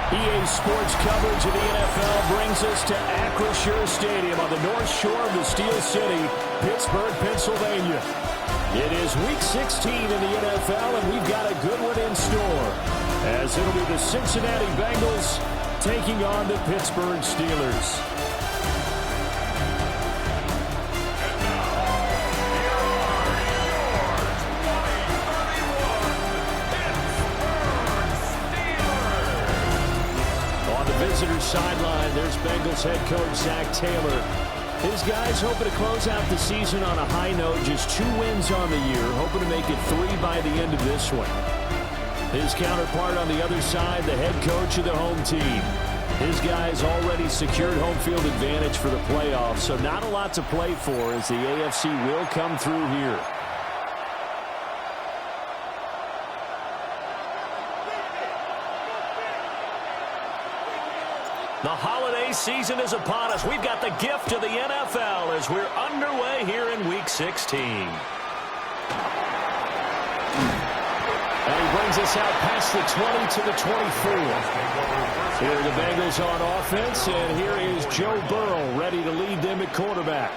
EA Sports coverage of the NFL brings us to Acrisure Stadium on the north shore of the Steel City, Pittsburgh, Pennsylvania. It is Week 16 in the NFL, and we've got a good one in store, as it'll be the Cincinnati Bengals taking on the Pittsburgh Steelers. Visitor sideline, there's Bengals head coach Zach Taylor. His guys hoping to close out the season on a high note, just 2 wins on the year, hoping to make it 3 by the end of this one. His counterpart on the other side, the head coach of the home team. His guys already secured home field advantage for the playoffs, so not a lot to play for as the AFC will come through here. The holiday season is upon us. We've got the gift of the NFL as we're underway here in Week 16. And he brings us out past the 20 to the 24. Here are the Bengals on offense, and here is Joe Burrow ready to lead them at quarterback.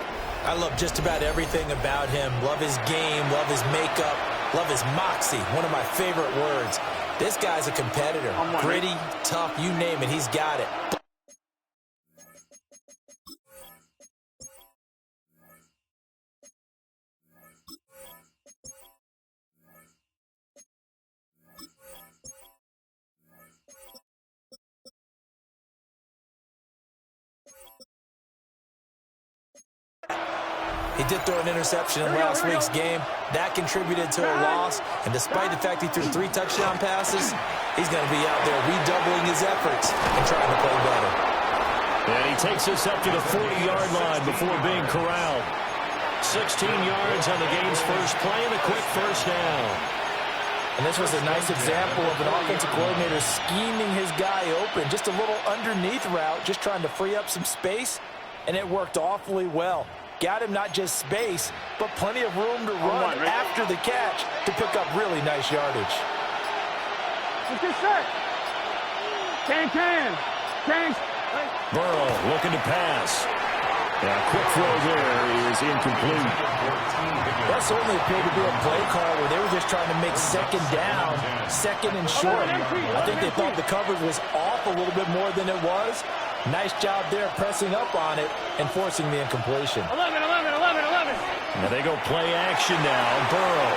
I love just about everything about him. Love his game, love his makeup, love his moxie, one of my favorite words. This guy's a competitor. Gritty, tough, you name it, he's got it. He did throw an interception in last week's game. That contributed to a loss. And despite the fact he threw 3 touchdown passes, he's going to be out there redoubling his efforts and trying to play better. And he takes us up to the 40-yard line before being corralled. 16 yards on the game's first play and a quick first down. And this was a nice example of an offensive coordinator scheming his guy open. Just a little underneath route, just trying to free up some space, and it worked awfully well. Got him not just space, but plenty of room to run after the catch to pick up really nice yardage. What's this set? Can. Burrow looking to pass. Yeah, quick throw there is incomplete. That certainly appeared to be a play call where they were just trying to make second down, second and short. I think they thought the coverage was off a little bit more than it was. Nice job there pressing up on it and forcing the incompletion. 11. Now they go play action now. Burrow.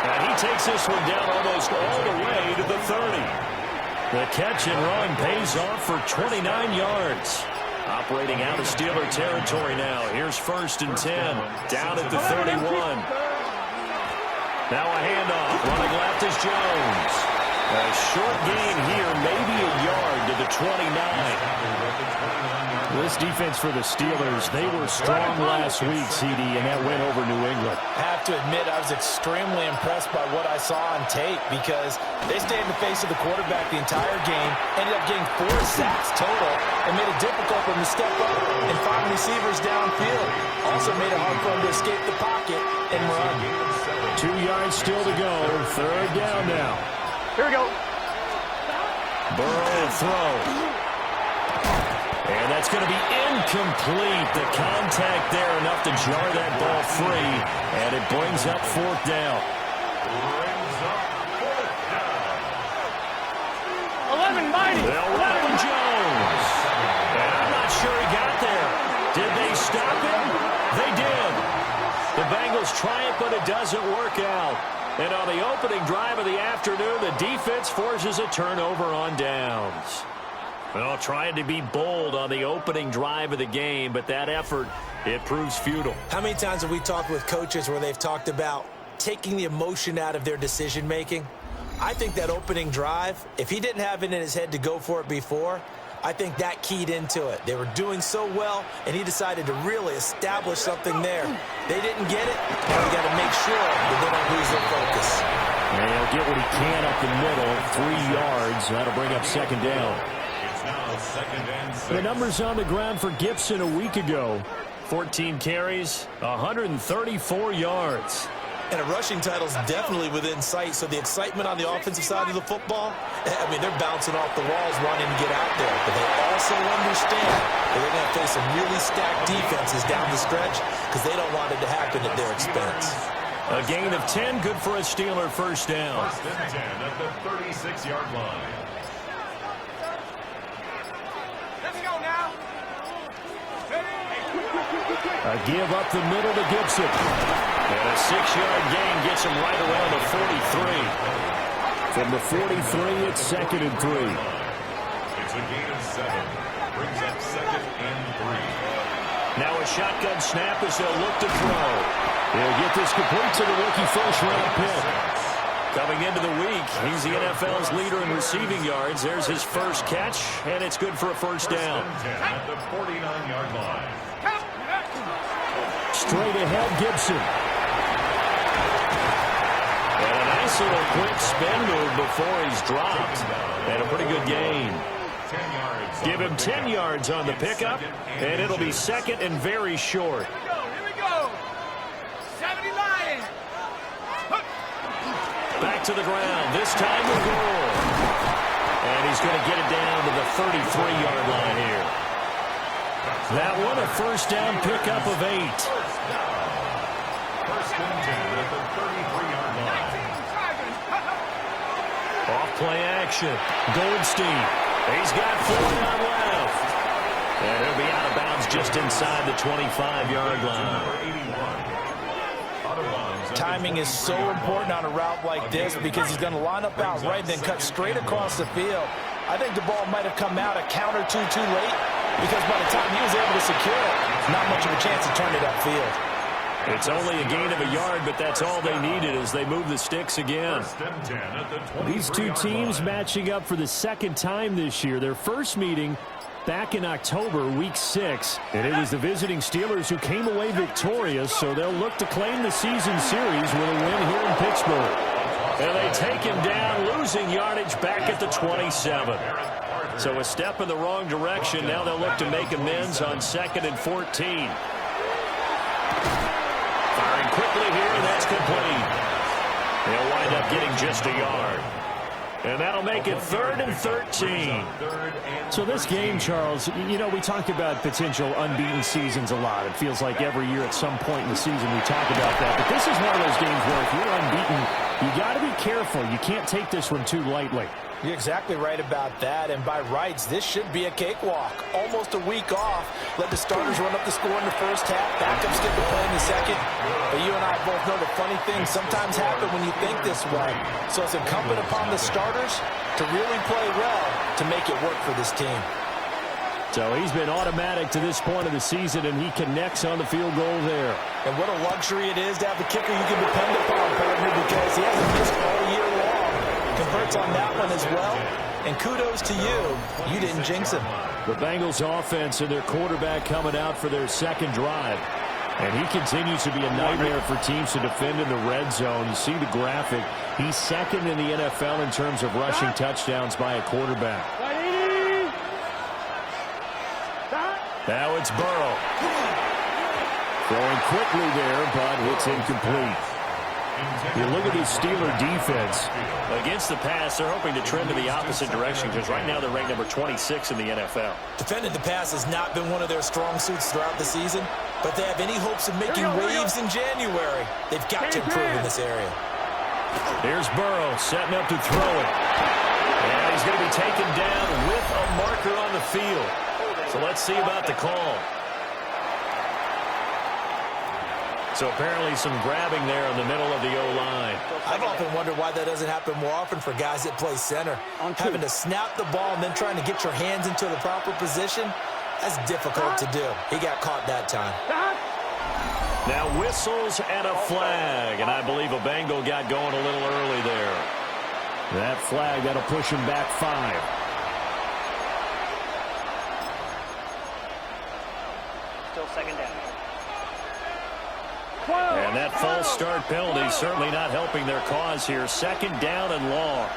And he takes this one down almost all the way to the 30. The catch and run pays off for 29 yards. Operating out of Steeler territory now. Here's 1st and 10. Down at the 31. Now a handoff. Running left is Jones. A short gain here, maybe a yard to the 29. This defense for the Steelers, they were strong last week, CD, and that went over New England. I have to admit, I was extremely impressed by what I saw on tape because they stayed in the face of the quarterback the entire game, ended up getting 4 sacks total, and made it difficult for him to step up and find receivers downfield. Also made it hard for him to escape the pocket and run. 2 yards still to go. 3rd down now. Here we go. Burrow throw. And that's going to be incomplete. The contact there enough to jar that ball free. And it brings up 4th down. 11 mighty. They'll run with Jones. And I'm not sure he got there. Did they stop him? They did. The Bengals try it, but it doesn't work out. And on the opening drive of the afternoon, the defense forces a turnover on downs. Well, trying to be bold on the opening drive of the game, but that effort, it proves futile. How many times have we talked with coaches where they've talked about taking the emotion out of their decision-making? I think that opening drive, if he didn't have it in his head to go for it before, I think that keyed into it. They were doing so well, and he decided to really establish something there. They didn't get it, and we got to make sure that they don't lose their focus. And he'll get what he can up the middle, 3 yards. That'll bring up 2nd down. The numbers on the ground for Gibson a week ago. 14 carries, 134 yards. And a rushing title is definitely within sight, so the excitement on the offensive side of the football, I mean, they're bouncing off the walls wanting to get out there. But they also understand that they're going to face some really stacked defenses down the stretch because they don't want it to happen at their expense. A gain of 10, good for a Steeler first down. First and 10 at the 36-yard line. Let's go now. A give up the middle to Gibson. And a 6-yard gain gets him right around the 43. From the 43, it's second and 3. It's a gain of 7. Brings up second and 3. Now a shotgun snap as they'll look to throw. He'll get this complete to the rookie first-round pick. Coming into the week, he's the NFL's leader in receiving yards. There's his first catch, and it's good for a first down. First and 10 at the 49-yard line. Straight ahead, Gibson. And a nice little quick spin move before he's dropped. And a pretty good gain. 10 yards. Give him 10 yards on the pickup, and it'll be second and very short. Here we go. 70 Lions. Back to the ground, this time the goal. And he's going to get it down to the 33-yard line here. That one a first down pickup of 8. First and 10 at the 33-yard line. Off play action. Goldstein. He's got 4 on left. And he'll be out of bounds just inside the 25-yard line. Number 81. Timing is so important on a route like this because he's going to line up out right and then cut straight across the field. I think the ball might have come out a count or two too late because by the time he was able to secure it, not much of a chance to turn it upfield. It's only a gain of a yard, but that's all they needed as they move the sticks again. First and 10 at the These two 23-yard teams line. matching up for the second time this year. Their first meeting back in October, week 6. And it was the visiting Steelers who came away victorious, so they'll look to claim the season series with a win here in Pittsburgh. And they take him down, losing yardage back at the 27. So a step in the wrong direction. Now they'll look to make amends on 2nd and 14. Firing quickly here, and that's complete. They'll wind up getting just a yard. And that'll make it 3rd and 13. So this game, Charles, you know, we talk about potential unbeaten seasons a lot. It feels like every year at some point in the season we talk about that. But this is one of those games where if you're unbeaten, you got to be careful. You can't take this one too lightly. You're exactly right about that, and by rights, this should be a cakewalk. Almost a week off. Let the starters run up the score in the first half. Backups get to play in the second. But you and I both know the funny things sometimes happen when you think this way. So it's incumbent upon the starters to really play well to make it work for this team. So he's been automatic to this point of the season, and he connects on the field goal there. And what a luxury it is to have a kicker you can depend upon, partner, because he hasn't missed all year long. Converts on that one as well. And kudos to you. You didn't jinx him. The Bengals offense and their quarterback coming out for their second drive. And he continues to be a nightmare for teams to defend in the red zone. You see the graphic. He's second in the NFL in terms of rushing touchdowns by a quarterback. Now it's Burrow. Throwing quickly there, but it's incomplete. You look at this Steeler defense. Against the pass, they're hoping to trend in the opposite direction because right now they're ranked number 26 in the NFL. Defending the pass has not been one of their strong suits throughout the season, but they have any hopes of making waves in January. They've got to improve in this area. Here's Burrow setting up to throw it. And he's going to be taken down with a marker on the field. So let's see about the call. So apparently some grabbing there in the middle of the O-line. I've often wondered why that doesn't happen more often for guys that play center. Having to snap the ball and then trying to get your hands into the proper position, that's difficult to do. He got caught that time. Now whistles and a flag, and I believe a Bengal got going a little early there. That flag, that'll push him back 5. Still second down. And that false start penalty certainly not helping their cause here. Second down and long.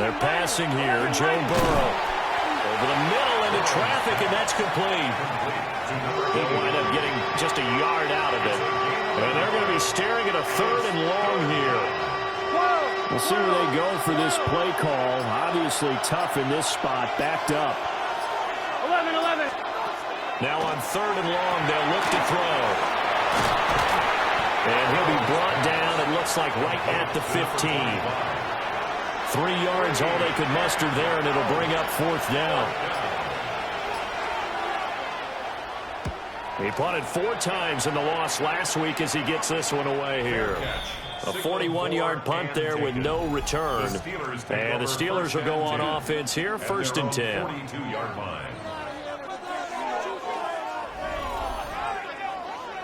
They're passing here. Joe Burrow. Over the middle into traffic, and that's complete. He wind up getting just a yard out of it. And they're going to be staring at a 3rd and long here. We'll see where they go for this play call. Obviously tough in this spot, backed up. 11. Now on 3rd and long, they'll look to throw. And he'll be brought down, it looks like right at the 15. 3 yards, all they could muster there, and it'll bring up 4th down. He punted 4 times in the loss last week as he gets this one away here. A 41-yard punt there with no return. And the Steelers will go on offense here, 1st and 10.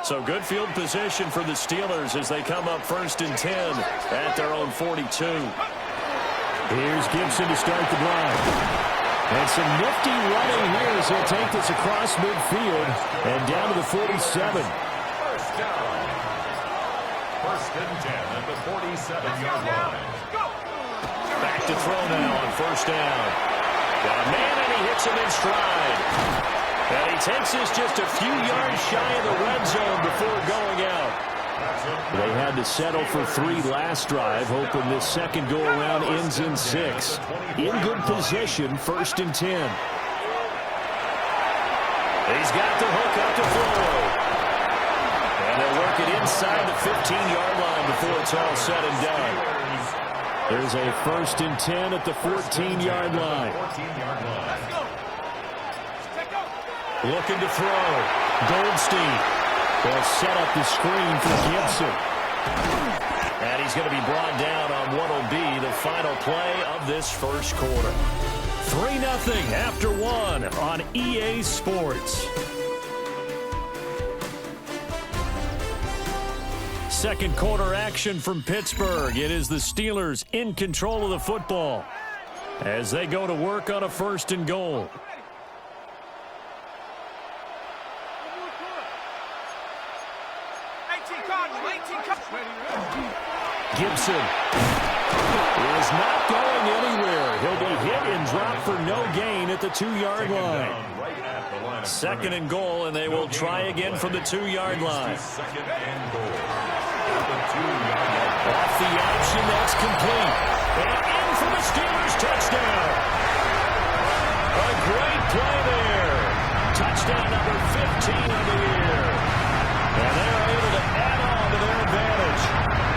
So good field position for the Steelers as they come up 1st and 10 at their own 42. Here's Gibson to start the drive. And some nifty running here as he'll take this across midfield and down to the 47. First down. 1st and 10 at the 47-yard line. Back to throw now on 1st down. Got a man, and he hits him in stride. And he takes this just a few yards shy of the red zone before going out. They had to settle for 3 last drive, hoping this second go-around ends in 6. In good position, 1st and 10. He's got the hook up to throw. And they'll work it inside the 15-yard line before it's all said and done. There's a 1st and 10 at the 14-yard line. Looking to throw. Goldstein. They'll set up the screen for Gibson. And he's going to be brought down on what will be the final play of this first quarter. 3-0 after 1 on EA Sports. Second quarter action from Pittsburgh. It is the Steelers in control of the football as they go to work on a 1st and goal. Gibson is not going anywhere. He'll be hit and dropped for no gain at the 2-yard line. 2nd and goal, and they will try again from the 2-yard line. Off the option, that's complete. And in for the Steelers touchdown. A great play there. Touchdown number 15 of the year. And they're able to add on to their advantage.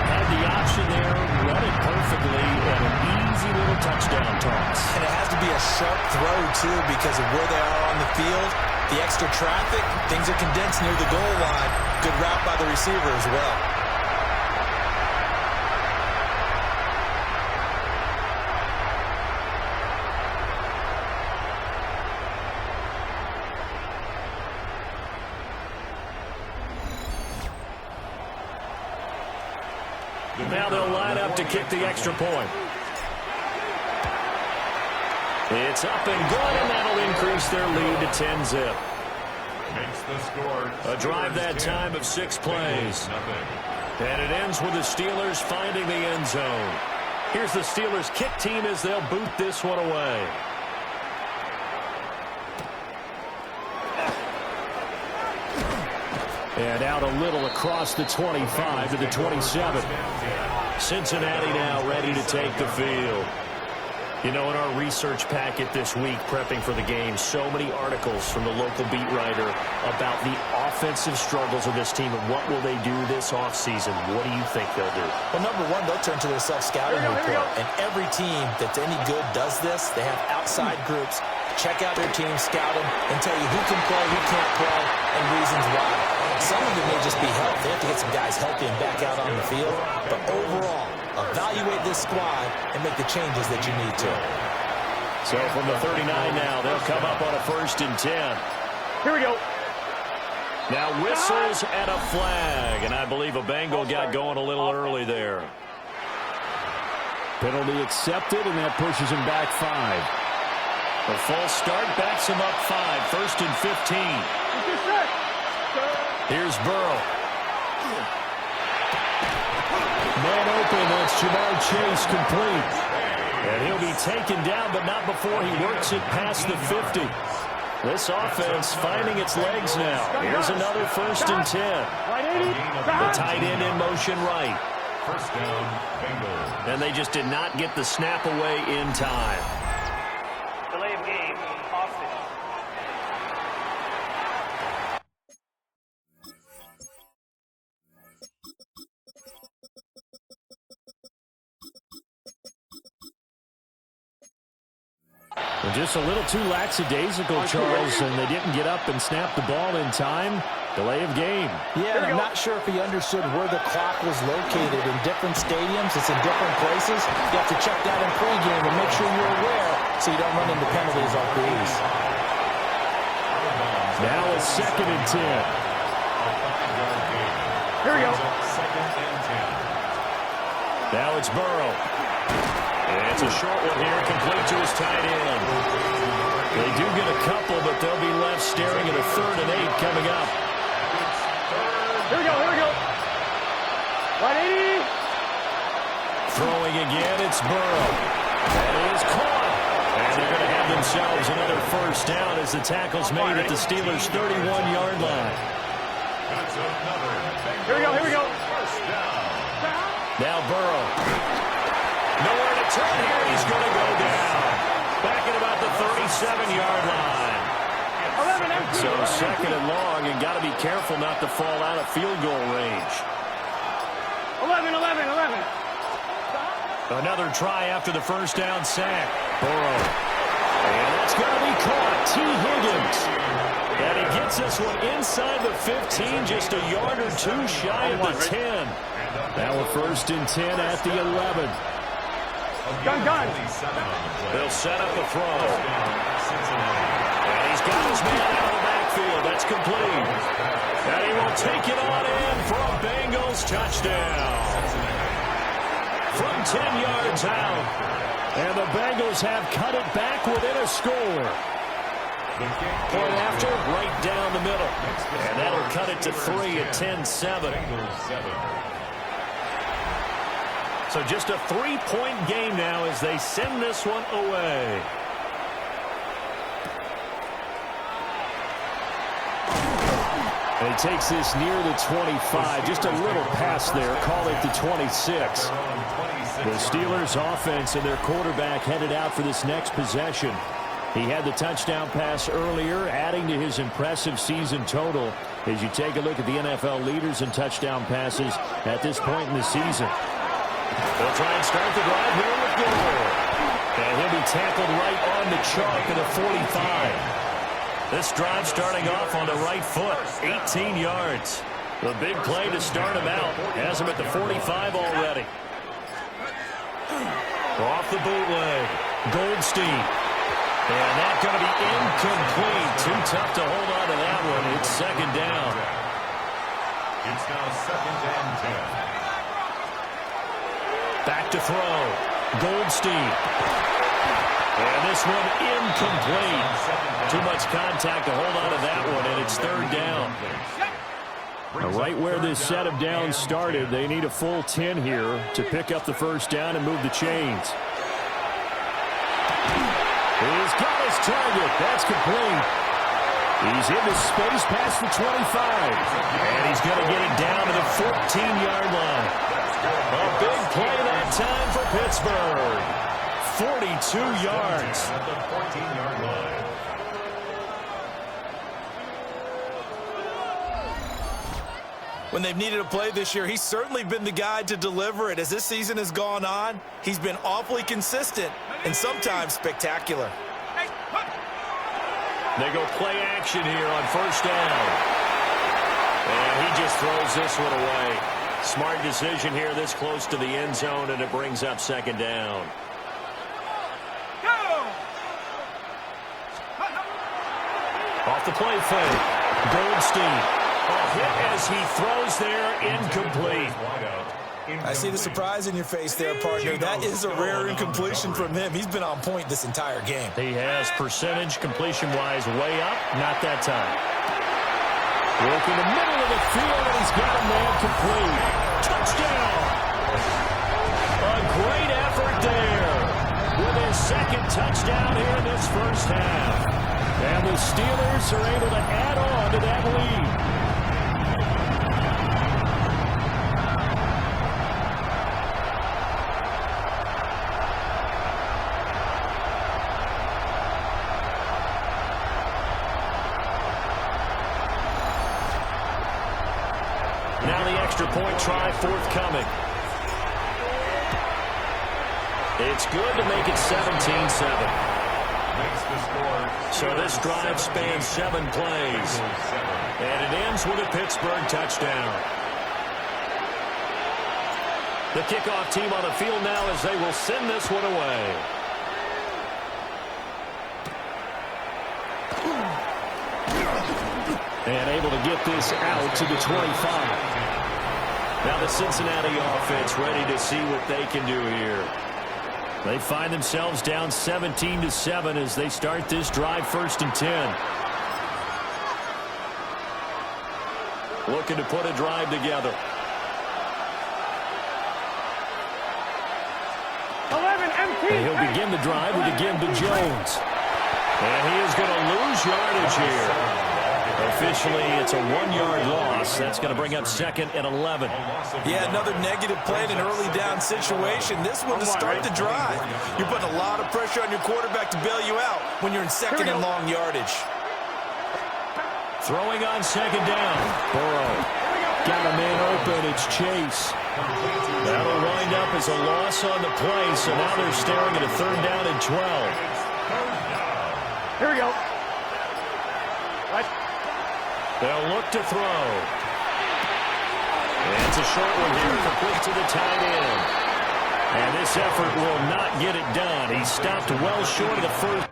Had the option there, run it perfectly, and an easy little touchdown toss. And it has to be a sharp throw, too, because of where they are on the field. The extra traffic, things are condensed near the goal line. Good route by the receiver as well. Now they'll line up to kick the extra point. It's up and good, and that'll increase their lead to 10-zip. A drive that time of 6 plays. And it ends with the Steelers finding the end zone. Here's the Steelers kick team as they'll boot this one away. And out a little across the 25 to the 27. Cincinnati now ready to take the field. You know, in our research packet this week, prepping for the game, so many articles from the local beat writer about the offensive struggles of this team and what will they do this offseason. What do you think they'll do? Well, number one, they'll turn to their self-scouting report. And every team that's any good does this. They have outside groups. Check out their team, scout them, and tell you who can play, who can't play, and reasons why. Some of it may just be health. They have to get some guys healthy and back out on the field. But overall, evaluate this squad and make the changes that you need to. So from the 39 now, they'll come up on a 1st and 10. Here we go. Now whistles and a flag. And I believe a Bengal got going a little early there. Penalty accepted, and that pushes him back 5. A false start backs him up 5. 1st and 15. Here's Burrow. Man open, that's Jamar Chase complete. And he'll be taken down, but not before he works it past the 50. This offense finding its legs now. Here's another 1st and 10. The tight end in motion right. First down, Bengals. And they just did not get the snap away in time. Delay of game, offense. Just a little too lackadaisical, Charles, and they didn't get up and snap the ball in time. Delay of game. Yeah, and I'm not sure if he understood where the clock was located. In different stadiums, it's in different places. You have to check that in pregame and make sure you're aware so you don't run into penalties like these. Now a 2nd and 10. Here we go. Second and 10. Now it's Burrow. And it's a short one here, complete to his tight end. They do get a couple, but they'll be left staring at a 3rd and 8 coming up. Here we go, here we go. 180. Throwing again, it's Burrow. That is caught. And they're going to have themselves another 1st down as the tackle's made at the Steelers' 31-yard line. That's another Bengals. Here we go, here we go. First down. Now Burrow. Nowhere to turn here. He's going to go down. Back at about the 37-yard line. 11 empty. So 2nd and long, and got to be careful not to fall out of field goal range. 11. Another try after the 1st down sack. Burrow. And that's going to be caught. T. Higgins. And he gets this one inside the 15, just a yard or two shy of the 10. Now a 1st and 10 at the 11. Gun. They'll set up the throw. And he's got his man out of the backfield. That's complete. And he will take it on in for a Bengals touchdown. From 10 yards out. And the Bengals have cut it back within a score. Point after, right down the middle. And that'll cut it to 3 at 10-7. So just a 3-point game now as they send this one away. And he takes this near the 25. Just a little pass there. Call it the 26. The Steelers offense and their quarterback headed out for this next possession. He had the touchdown pass earlier, adding to his impressive season total as you take a look at the NFL leaders in touchdown passes at this point in the season. They'll try and start the drive here with Gore. And he'll be tackled right on the chalk at a 45. This drive starting off on the right foot, 18 yards. The big play to start him out. Has him at the 45 already. Off the bootleg. Goldstein. And that's going to be incomplete. Too tough to hold on to that one. It's 2nd down. It's now 2nd and 10. Back to throw. Goldstein. And this one incomplete. Too much contact to hold on to that one, and it's 3rd down. Right where this set of downs started, they need a full 10 here to pick up the 1st down and move the chains. He's got his target. That's complete. He's into space past the 25. And he's going to get it down to the 14-yard line. A big play that time for Pittsburgh. 42 yards. At the 14-yard line. When they've needed a play this year, he's certainly been the guy to deliver it. As this season has gone on, he's been awfully consistent and sometimes spectacular. They go play action here on 1st down. And he just throws this one away. Smart decision here this close to the end zone, and it brings up 2nd down. Off the play fake. Goldstein. A hit as he throws there, incomplete. I see the surprise in your face there, partner. That is a rare incompletion from him. He's been on point this entire game. He has percentage completion-wise way up, not that time. Work in the middle of the field, and he's got a man complete. Touchdown! A great effort there. second touchdown here in this first half. And the Steelers are able to add on to that lead. Now the extra point try forthcoming. It's good to make it 17-7. So this drive spans 7 plays. And it ends with a Pittsburgh touchdown. The kickoff team on the field now as they will send this one away. And able to get this out to the 25. Now the Cincinnati offense ready to see what they can do here. They find themselves down 17-7 as they start this drive 1st and 10. Looking to put a drive together. 11 empty. And he'll begin the drive with again to Jones. And he is going to lose yardage here. Officially, it's a 1-yard loss. That's going to bring up 2nd and 11. Yeah, another negative play in an early down situation. This one to start the drive. You're putting a lot of pressure on your quarterback to bail you out when you're in 2nd and long yardage. Throwing on 2nd down. Burrow got a man open. It's Chase. That'll wind up as a loss on the play, so now they're staring at a 3rd down and 12. Here we go. They'll look to throw. And it's a short one here, complete to the tight end. And this effort will not get it done. He stopped well short of the first.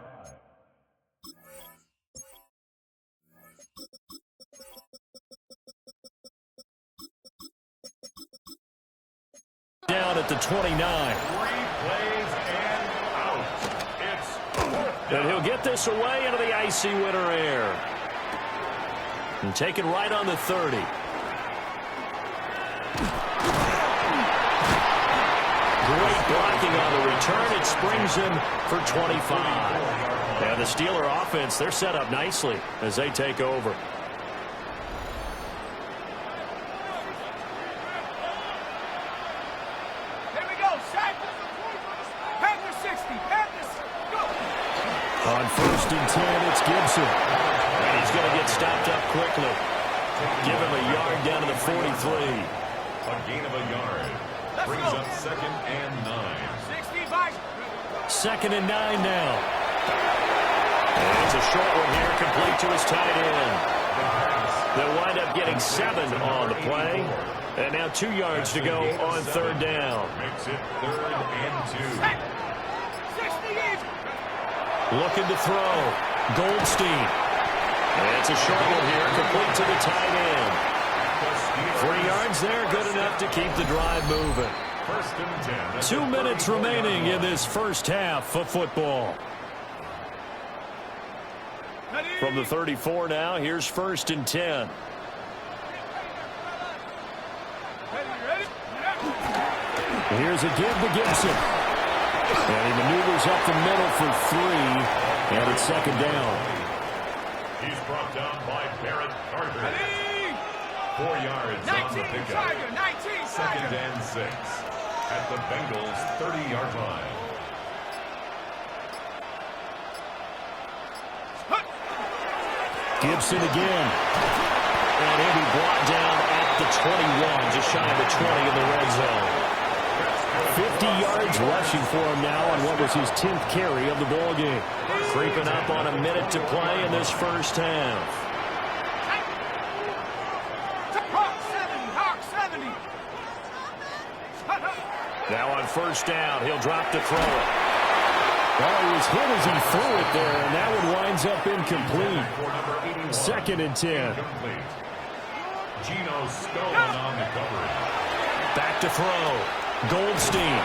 Down at the 29. 3 plays and out. And he'll get this away into the icy winter air. And take it right on the 30. Great blocking on the return. It springs him for 25. And the Steeler offense, they're set up nicely as they take over. Here we go. Sack. Panther 60. Panthers. Go. On 1st and 10, it's Gibson. And he's going to get stopped up quickly. Give him a yard down to the 43. A gain of a yard. Brings up 2nd and 9. 65. 2nd and 9 now. And it's a short one here, complete to his tight end. They'll wind up getting 7 on the play. And now 2 yards to go on 3rd down. Makes it 3rd and 2. 68. Looking to throw. Goldstein. And it's a short one here, complete to the tight end. 3 yards there, good enough to keep the drive moving. 1st and 10. 2 minutes remaining in this first half of football. From the 34 now, here's 1st and 10. Here's a give to Gibson. And he maneuvers up the middle for 3. And it's 2nd down. He's brought down by Barrett Carter. 4 yards on the pickup. 2nd and 6 at the Bengals' 30-yard line. Gibson again. And he'll be brought down at the 21, just shy of the 20 in the red zone. 50 yards rushing for him now on what was his 10th carry of the ball game. Creeping up on a minute to play in this first half. Now on 1st down, he'll drop to throw it. Well, he was hit as he threw it there, and that one winds up incomplete. 2nd and 10. Geno Stone on the coverage. Back to throw. Goldstein.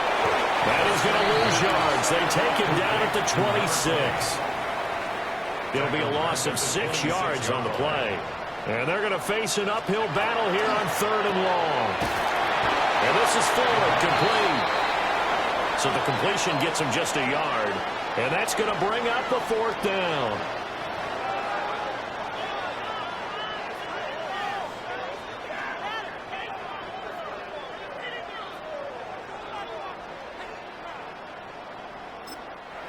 That is going to lose yards. They take him down at the 26. It'll be a loss of 6 yards on the play. And they're going to face an uphill battle here on 3rd and long. And this is forward, complete. So the completion gets him just a yard. And that's going to bring up the 4th down.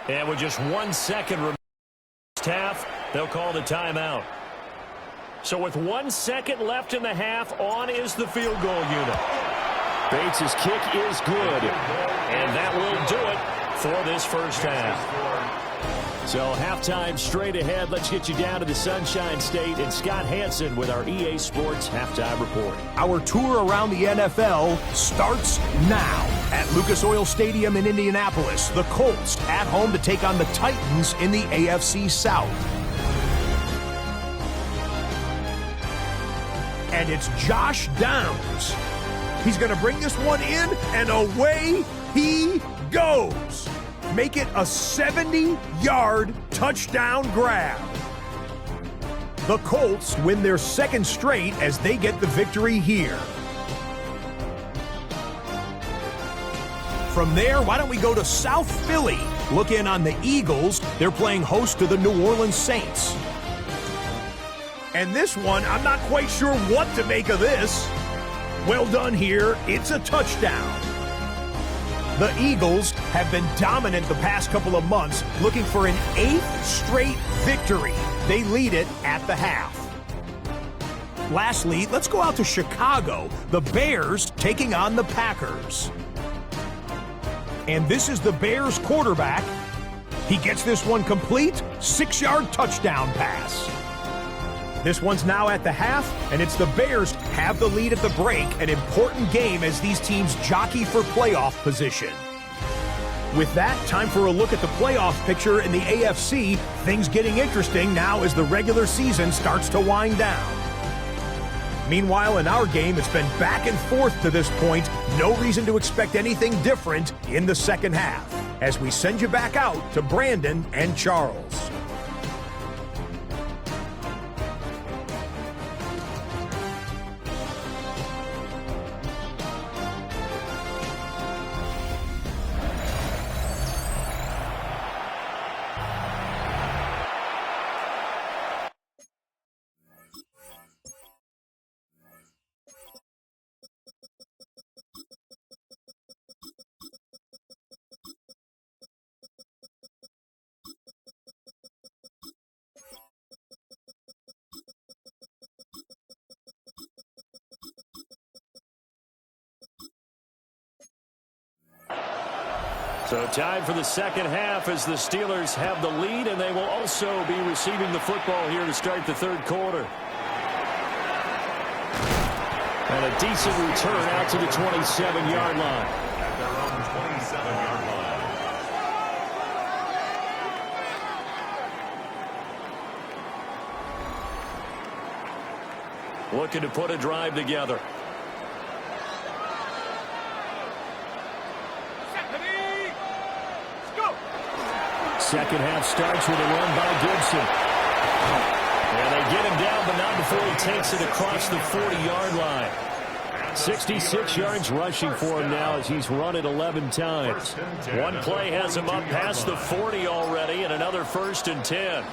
And with just 1 second remaining half, they'll call the timeout. So with 1 second left in the half, on is the field goal unit. Bates' kick is good, and that will do it for this first half. So halftime straight ahead. Let's get you down to the Sunshine State and Scott Hansen with our EA Sports Halftime Report. Our tour around the NFL starts now. At Lucas Oil Stadium in Indianapolis, the Colts at home to take on the Titans in the AFC South. And it's Josh Downs. He's going to bring this one in, and away he goes. Make it a 70-yard touchdown grab. The Colts win their 2nd straight as they get the victory here. From there, why don't we go to South Philly? Look in on the Eagles. They're playing host to the New Orleans Saints. And this one, I'm not quite sure what to make of this. Well done here. It's a touchdown. The Eagles have been dominant the past couple of months, looking for an 8th straight victory. They lead it at the half. Lastly, let's go out to Chicago. The Bears taking on the Packers. And this is the Bears quarterback. He gets this one complete, 6-yard touchdown pass. This one's now at the half, and it's the Bears have the lead at the break, an important game as these teams jockey for playoff position. With that, time for a look at the playoff picture in the AFC. Things getting interesting now as the regular season starts to wind down. Meanwhile, in our game, it's been back and forth to this point. No reason to expect anything different in the second half, as we send you back out to Brandon and Charles. So time for the second half as the Steelers have the lead, and they will also be receiving the football here to start the 3rd quarter. And a decent return out to the 27-yard line. At their own 27-yard line. Looking to put a drive together. Second half starts with a run by Gibson. And they get him down, but not before he takes it across the 40-yard line. 66 yards rushing for him now as he's run it 11 times. One play has him up past the 40 already, and another 1st and 10.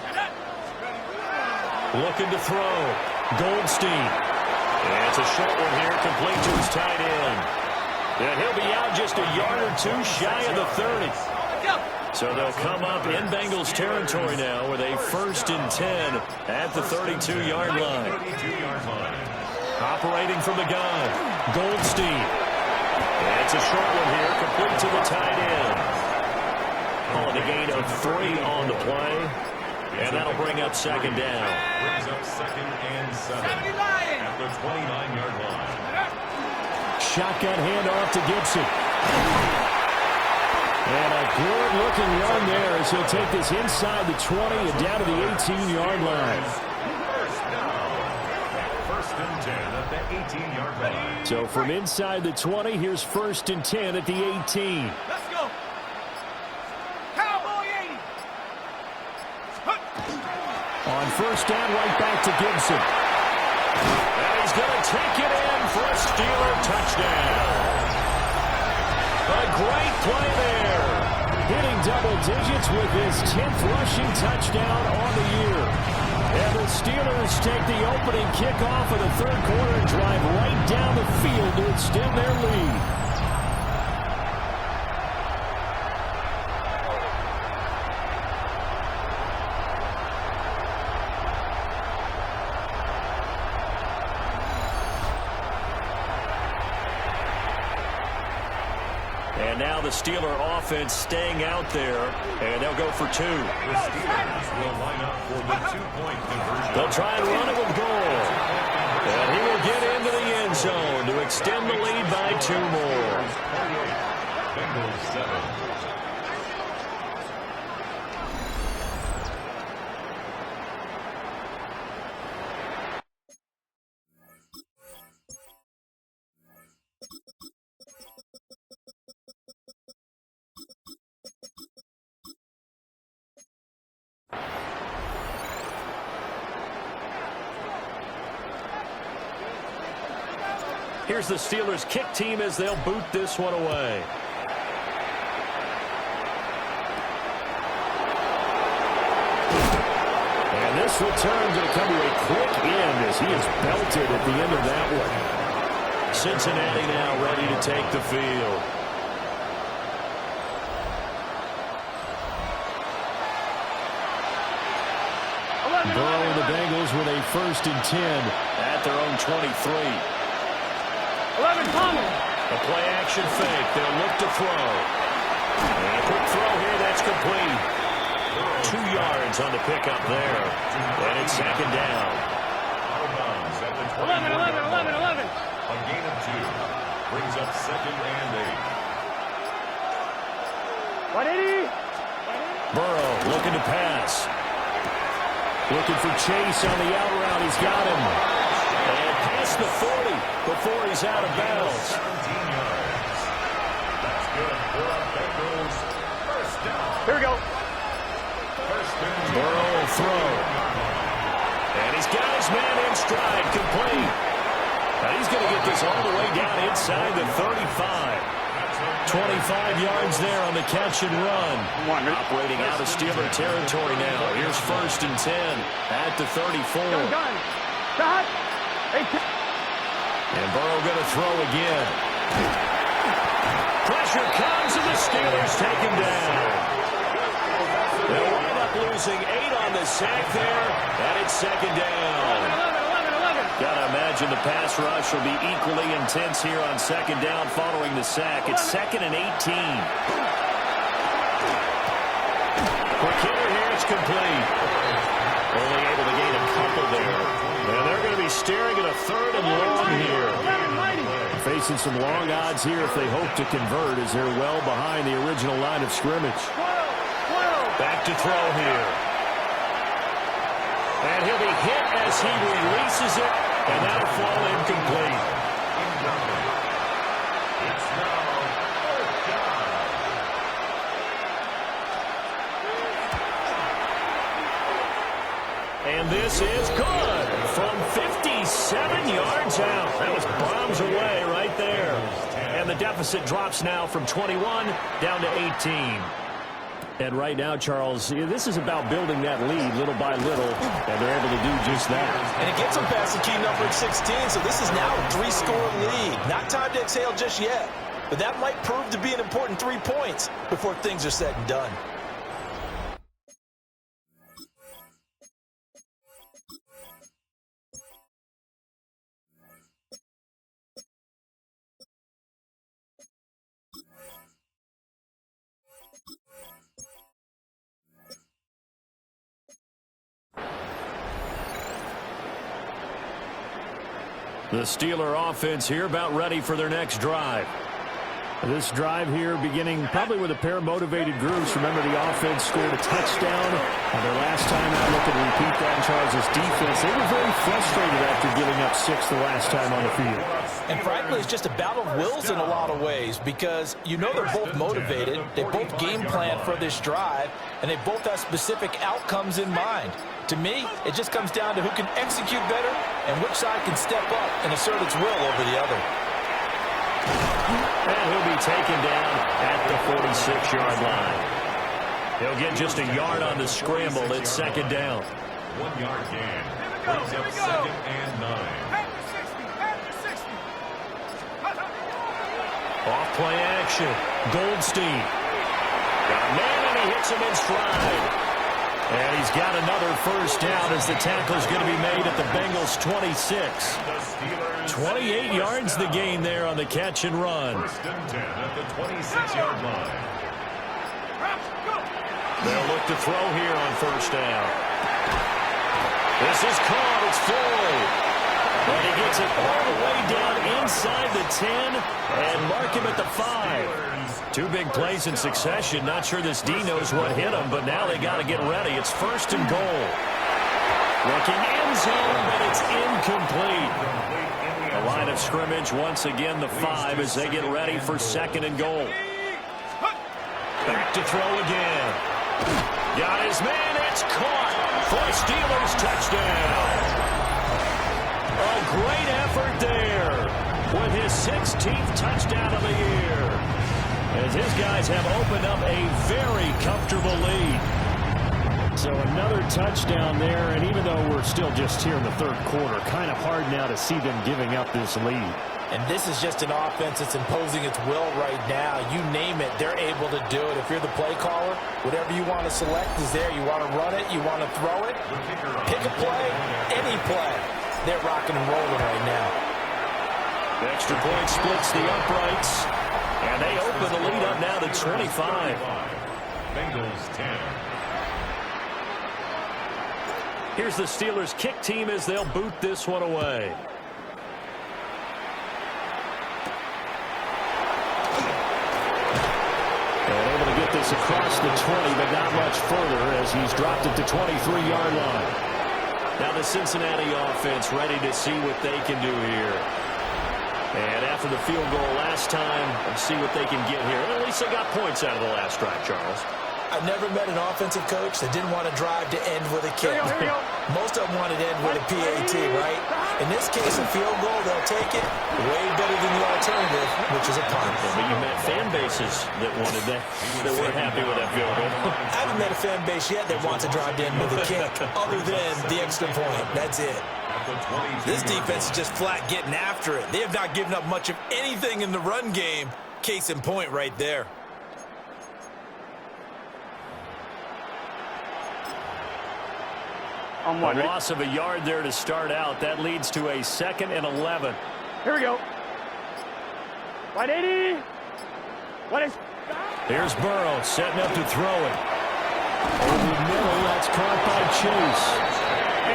Looking to throw. Goldstein. And it's a short one here, complete to his tight end. And he'll be out just a yard or two shy of the 30. So they'll come up in Bengals territory now with a 1st and 10 at the 32-yard line. Operating from the gun, Goldstein. And it's a short one here, complete to the tight end. Calling a gain of 3 on the play. And that'll bring up 2nd down. Brings up 2nd and 7 at the 29-yard line. Shotgun handoff to Gibson. And a good-looking run there as he'll take this inside the 20 and down to the 18-yard line. First down. 1st and 10 at the 18-yard line. So from inside the 20, here's 1st and 10 at the 18. Let's go. Cowboy 80. On 1st down, right back to Gibson. And he's going to take it in for a Steeler touchdown. A great play there. Hitting double digits with his 10th rushing touchdown on the year. And the Steelers take the opening kickoff of the third quarter and drive right down the field to extend their lead. And now the Steeler offense staying out there, and they'll go for 2. The Steelers will line up for the 2-point conversion. They'll try and run it with goal. And he will get into the end zone to extend the lead by 2 more. Bengals 7. Here's the Steelers kick team as they'll boot this one away. And this return going to come to a quick end as he is belted at the end of that one. Cincinnati now ready to take the field. Burrow and the Bengals with a 1st and 10 at their own 23. 11, Thomas. A play action fake. They'll look to throw. And a quick throw here. That's complete. 2 yards on the pickup there. And it's 2nd down. 11. A gain of 2. Brings up 2nd and 8. What did he? Burrow looking to pass. Looking for Chase on the out route. He's got him. And past the 40 before he's out of bounds. 17 yards. That's good for our Bengals. 1st down. Here we go. 1st and 10. Burrow will throw. And he's got his man in stride, complete. And he's going to get this all the way down inside the 35. 25 yards there on the catch and run. Operating out of Steeler territory now. Here's 1st and 10 at the 34. Gun. Shot. And Burrow going to throw again. Pressure comes and the Steelers take him down. They'll wind up losing 8 on the sack there, and it's 2nd down. 11. Gotta imagine the pass rush will be equally intense here on 2nd down following the sack. It's 2nd and 18. Quick hitter here, it's complete. Only able to gain a couple there. And they're going to be staring at a 3rd and long here. Facing some long odds here if they hope to convert as they're well behind the original line of scrimmage. Back to throw here. And he'll be hit as he releases it, and that'll fall incomplete. It's now 4th down. And this is good from 57 yards out. That was bombs away right there. And the deficit drops now from 21 down to 18. And right now, Charles, this is about building that lead little by little, and they're able to do just that. And it gets them past the key number at 16, so this is now a 3-score lead. Not time to exhale just yet, but that might prove to be an important 3 points before things are said and done. The Steeler offense here about ready for their next drive. This drive here beginning probably with a pair of motivated groups. Remember, the offense scored a touchdown. And their last time out, looking to repeat that in Charles' defense. They were very frustrated after giving up 6 the last time on the field. And frankly, it's just a battle of wills in a lot of ways because you know they're both motivated. They both game plan for this drive, and they both have specific outcomes in mind. To me, it just comes down to who can execute better and which side can step up and assert its will over the other. And he'll be taken down at the 46-yard line. He'll get just a yard on the scramble. It's second down. 1 yard gain. Brings up second and 9. At the 60, at the 60. Off play action. Goldstein. Got a man, and he hits him in stride. And he's got another first down as the tackle's going to be made at the Bengals 26. 28 yards the gain there on the catch and run. First and 10 at the 26-yard line. They'll look to throw here on first down. This is caught. It's Floyd. And he gets it all the way down inside the 10 and mark him at the 5. 2 big plays in succession. Not sure this D knows what hit him, but now they got to get ready. It's first and goal. Looking end zone, but it's incomplete. The line of scrimmage, once again, the 5 as they get ready for second and goal. Back to throw again. Got his man. It's caught for Steelers touchdown. A great effort there with his 16th touchdown of the year, as his guys have opened up a very comfortable lead. So another touchdown there, and even though we're still just here in the third quarter, kind of hard now to see them giving up this lead. And this is just an offense that's imposing its will right now. You name it, they're able to do it. If you're the play caller, whatever you want to select is there. You want to run it, you want to throw it, pick a play, any play. They're rocking and rolling right now. The extra point splits the uprights, and they open the lead up now to 25. Bengals 10. Here's the Steelers kick team as they'll boot this one away. And able to get this across the 20, but not much further as he's dropped it to 23-yard line. Now the Cincinnati offense ready to see what they can do here. And after the field goal last time, let's see what they can get here. At least they got points out of the last drive, Charles. I've never met an offensive coach that didn't want to drive to end with a kick. Most of them wanted to end with a PAT, right? In this case, a field goal, they'll take it. Way better than the alternative, which is a punt. Yeah, but you met fan bases that wanted that weren't happy with that field goal. I haven't met a fan base yet that wants to drive to end with a kick, other than the extra point. That's it. This defense is just flat getting after it. They have not given up much of anything in the run game. Case in point right there. A loss of a yard there to start out. That leads to a 2nd and 11. Here we go. 180. What is? Here's Burrow setting up to throw it. Over the middle, that's caught by Chase.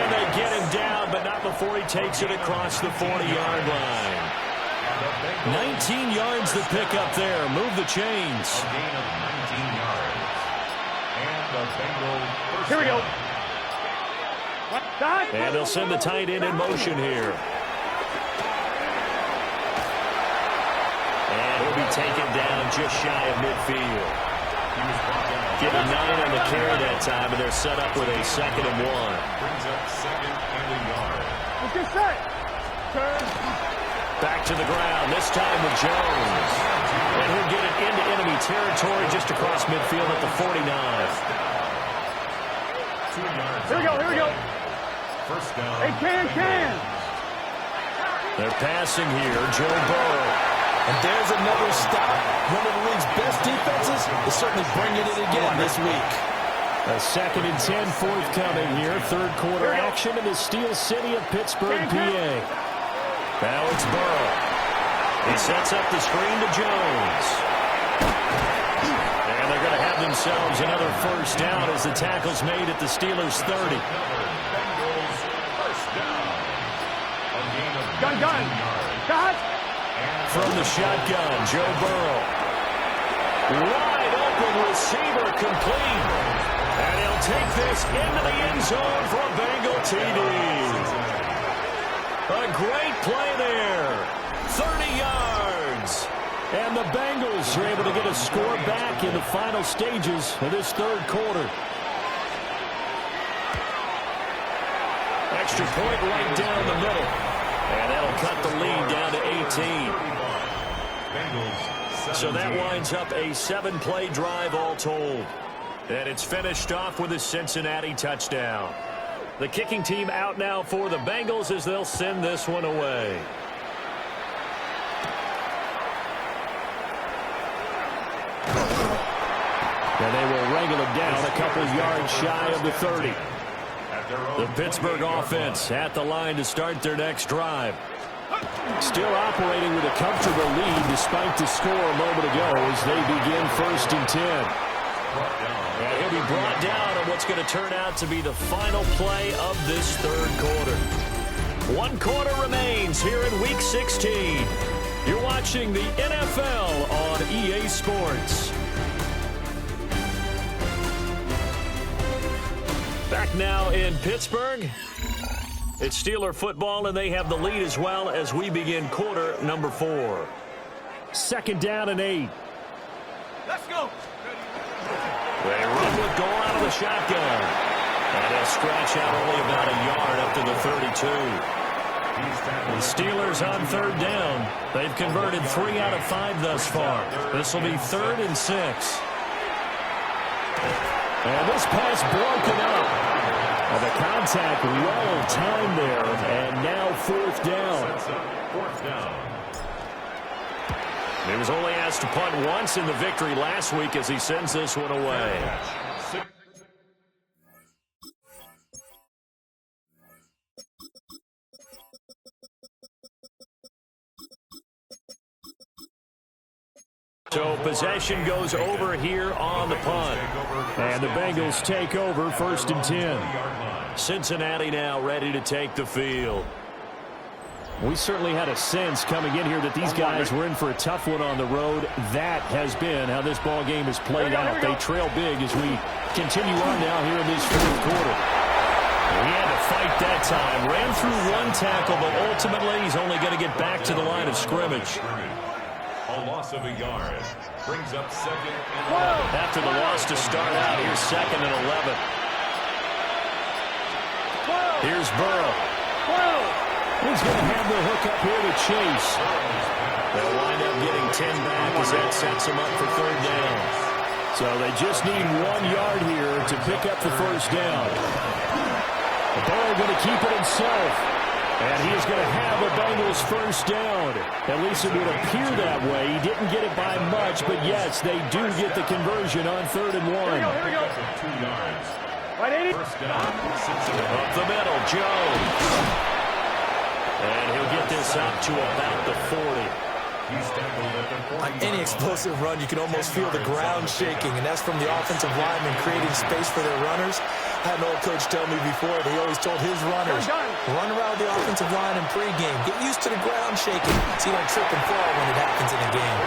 And they get him down, but not before he takes it across the 40-yard line. 19 yards to pick up there. Move the chains. A gain of 19 yards. And the Bengals first Here we go. down. And they'll send the tight end in motion here. And he'll be taken down just shy of midfield. Given 9 on the carry that time, and they're set up with a 2nd and 1. Brings up 2nd and a yard. What's your set? Turn. Back to the ground, this time with Jones. And he'll get it into enemy territory just across midfield at the 49. 2 yards. Here we go, here we go. First down. Hey, can. They're passing here, Joe Burrow. And there's another stop. One of the league's best defenses is certainly bringing it again this week. A 2nd and 10 forthcoming here. Third quarter action in the Steel City of Pittsburgh, PA. Now it's Burrow. He sets up the screen to Jones. And they're going to have themselves another first down as the tackle's made at the Steelers' 30. Bengals first down. A gain of Gun. 19 yards. Got. From the shotgun, Joe Burrow. Wide open receiver complete. And he'll take this into the end zone for a Bengal TD. A great play there. 30 yards. And the Bengals are able to get a score back in the final stages of this third quarter. Extra point right down the middle. And that'll cut the lead down to 18. Bengals So that winds up a 7-play drive all told. And it's finished off with a Cincinnati touchdown. The kicking team out now for the Bengals as they'll send this one away. And they will wrangle him down a couple yards shy of the 30. The Pittsburgh offense at the line to start their next drive. Still operating with a comfortable lead despite the score a moment ago as they begin 1st and 10. And he'll be brought down on what's going to turn out to be the final play of this 3rd quarter. 1 quarter remains here in Week 16. You're watching the NFL on EA Sports. Back now in Pittsburgh. It's Steeler football, and they have the lead as well as we begin quarter number 4. 2nd down and 8. Let's go. They run with Gore out of the shotgun. And they'll scratch out only about a yard up to the 32. The Steelers on 3rd down. They've converted 3 out of 5 thus far. This will be 3rd and 6. And this pass broken up. And the contact well timed there. And now 4th down. 4th down. He was only asked to punt once in the victory last week as he sends this one away. So possession goes over here on the punt. And the Bengals take over 1st and 10. Cincinnati now ready to take the field. We certainly had a sense coming in here that these guys were in for a tough one on the road. That has been how this ball game has played out. They trail big as we continue on now here in this 4th quarter. He had to fight that time. Ran through 1 tackle, but ultimately he's only going to get back to the line of scrimmage. A loss of a yard brings up 2nd and 11. After the loss to start out, here's 2nd and 11. Here's Burrow. He's going to have the hook up here to Chase. They'll wind up getting 10 back as that sets them up for 3rd down. So they just need 1 yard here to pick up the 1st down. Burrow going to keep it himself. And he is going to have the Bengals 1st down. At least it would appear that way. He didn't get it by much, but yes, they do get the conversion on 3rd and 1. Here we go. 2 yards. First down. Up the middle, Jones. And he'll get this up to about the 40. On any explosive run, you can almost feel the ground shaking, and that's from the offensive linemen creating space for their runners. I had an old coach tell me before that he always told his runners, run around the offensive line in pregame. Get used to the ground shaking so you don't trip and fall when it happens in a game.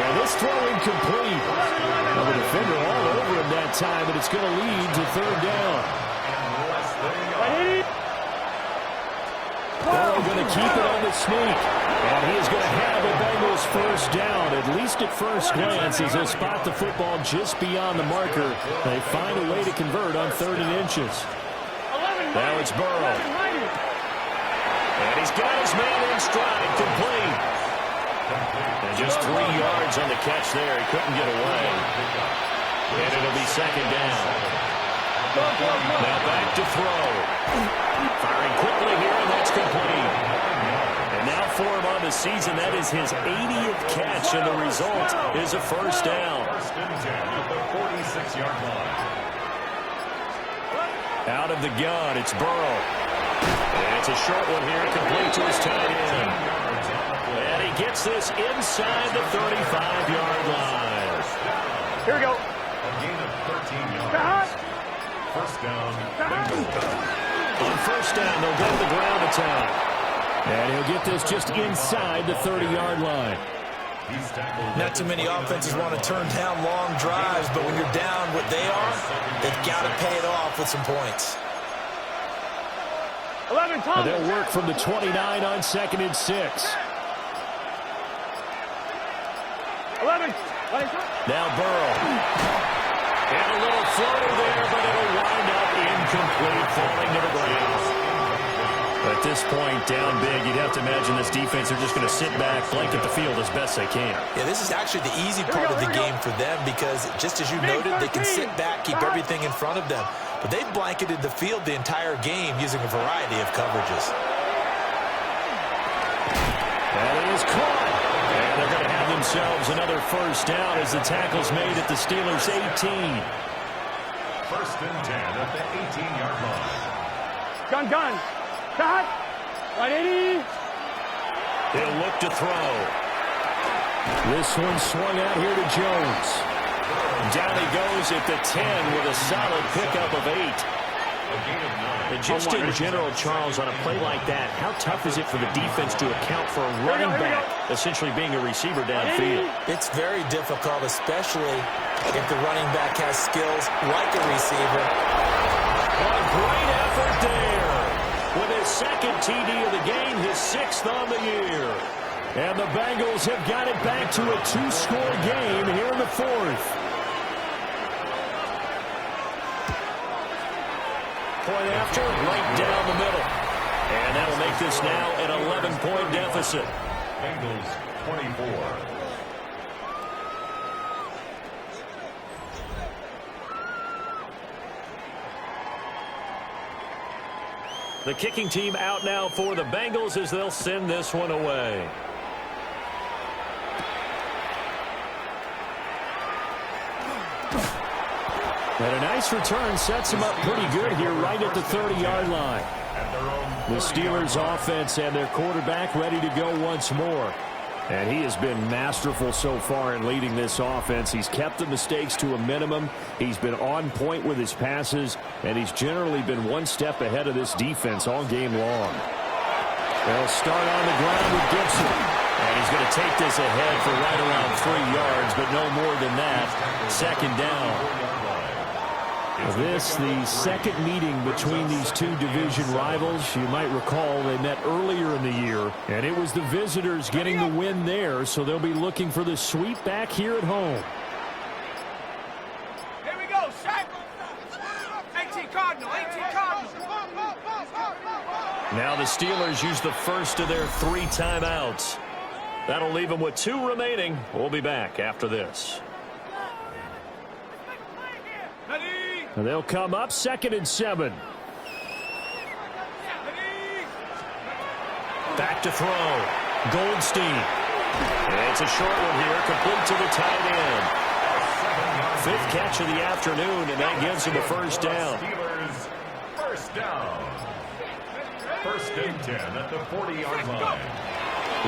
And this throw incomplete. Well, the defender all over him that time, but it's going to lead to 3rd down. Burrow going to keep it on the sneak. And he is going to have the Bengals 1st down, at least at first glance, as they'll spot the football just beyond the marker. They find a way to convert on 3rd and inches. Now it's Burrow. And he's got his man in stride, complete. And just 3 yards on the catch there. He couldn't get away. And it'll be 2nd down. Now back to throw. Firing quickly here, and that's complete. And now for him on the season, that is his 80th catch, and the result is a 1st down. 1st and 10 at the 46-yard line. Out of the gun, it's Burrow. And it's a short one here, complete to his tight end. And he gets this inside the 35-yard line. Here we go. A gain of 13 yards. First down, Bengals. On 1st down, they'll go to the ground attack. And he'll get this just inside the 30-yard line. Not too many offenses want to turn down long drives, but when you're down what they are, they've got to pay it off with some points. 11, Thomas. They'll work from the 29 on 2nd and 6. 11. Now Burrow. And a little floater there, but it'll wind up incomplete, falling to the ground. At this point, down big, you'd have to imagine this defense are just going to sit back, blanket the field as best they can. Yeah, this is actually the easy part of the game for them because, just as you noted, they can sit back, keep everything in front of them. But they've blanketed the field the entire game using a variety of coverages. And it is caught. And they're going to have themselves another first down as the tackle's made at the Steelers' 18. First and 10 at the 18-yard line. Gun. Cut. 180. He'll look to throw. This one swung out here to Jones. Down he goes at the 10 with a solid pickup of 8. And just in general, Charles, on a play like that, how tough is it for the defense to account for a running back essentially being a receiver downfield? It's very difficult, especially if the running back has skills like a receiver. What a great effort there. With his second TD of the game, his 6th on the year. And the Bengals have got it back to a 2-score game here in the 4th. Point after, right down the middle. And that'll make this now an 11-point deficit. Bengals 24. The kicking team out now for the Bengals as they'll send this one away. And a nice return sets him up pretty good here right at the 30-yard line. The Steelers offense and their quarterback ready to go once more. And he has been masterful so far in leading this offense. He's kept the mistakes to a minimum. He's been on point with his passes, and he's generally been one step ahead of this defense all game long. They'll start on the ground with Gibson. And he's going to take this ahead for right around 3 yards, but no more than that. 2nd down. This, the second meeting between these two division rivals. You might recall they met earlier in the year, and it was the visitors getting the win there, so they'll be looking for the sweep back here at home. Here we go, sack. 18 Cardinal. Now the Steelers use the first of their 3 timeouts. That'll leave them with 2 remaining. We'll be back after this. And they'll come up 2nd and 7. Back to throw. Goldstein. And it's a short one here, complete to the tight end. 5th catch of the afternoon, and that gives him a first down. Steelers first down. 1st and 10 at the 40-yard line.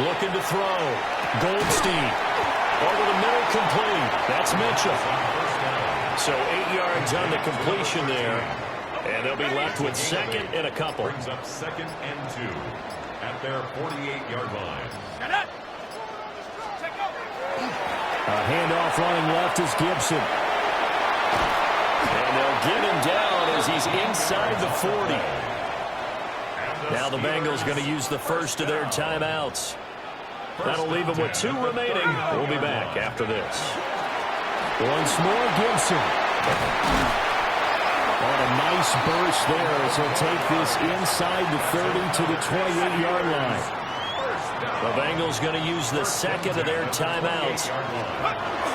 Looking to throw. Goldstein. Over the middle, complete. That's Mitchell. So 8 yards on the completion there. And they'll be left with 2nd and a couple. Brings up 2nd and 2 at their 48-yard line. A handoff running left is Gibson. And they'll get him down as he's inside the 40. Now the Bengals going to use the first of their timeouts. That'll leave them with 2 remaining. We'll be back after this. Once more, Gibson. And a nice burst there as he'll take this inside the 30 to the 28-yard line. The Bengals going to use the 2nd of their timeouts.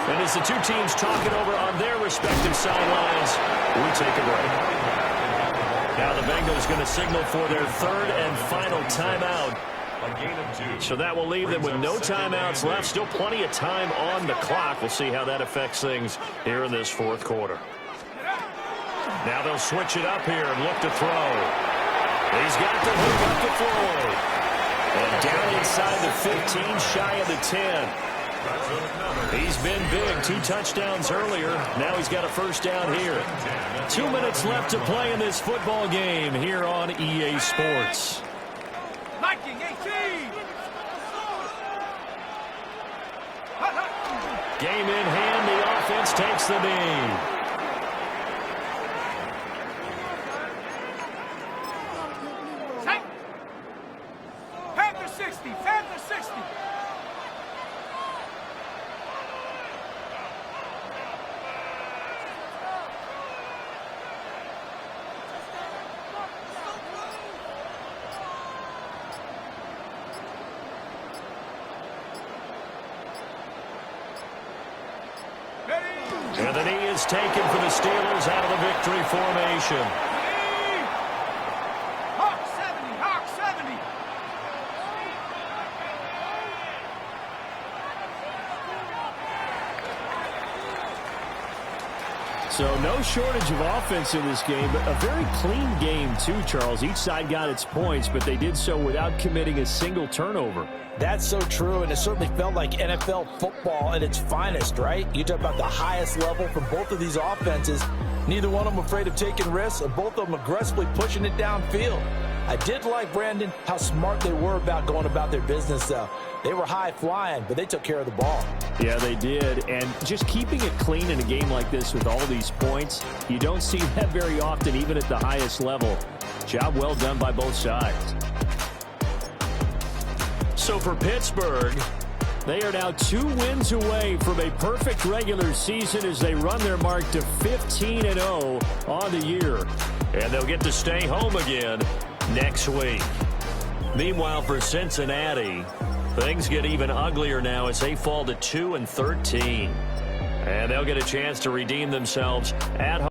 And as the 2 teams talk it over on their respective sidelines, we take a break. Now the Bengals going to signal for their 3rd and final timeout. So that will leave them with no timeouts left. Still plenty of time on the clock. We'll see how that affects things here in this 4th quarter. Now they'll switch it up here and look to throw. He's got the hook up to Floyd. And down inside the 15, shy of the 10. He's been big. 2 touchdowns earlier. Now he's got a first down here. 2 minutes left to play in this football game here on EA Sports. Liking 18. Game in hand, the offense takes the knee. Panther 60, Panther 60. The knee is taken for the Steelers out of the victory formation. Hawk 70, Hawk 70. So no shortage of offense in this game, but a very clean game too, Charles. Each side got its points, but they did so without committing a single turnover. That's so true, and it certainly felt like NFL football at its finest, right? You talk about the highest level from both of these offenses. Neither one of them afraid of taking risks, and both of them aggressively pushing it downfield. I did like, Brandon, how smart they were about going about their business, though. They were high-flying, but they took care of the ball. Yeah, they did, and just keeping it clean in a game like this with all these points, you don't see that very often, even at the highest level. Job well done by both sides. So for Pittsburgh, they are now 2 wins away from a perfect regular season as they run their mark to 15-0 on the year. and they'll get to stay home again next week. Meanwhile, for Cincinnati, things get even uglier now as they fall to 2-13. And they'll get a chance to redeem themselves at home.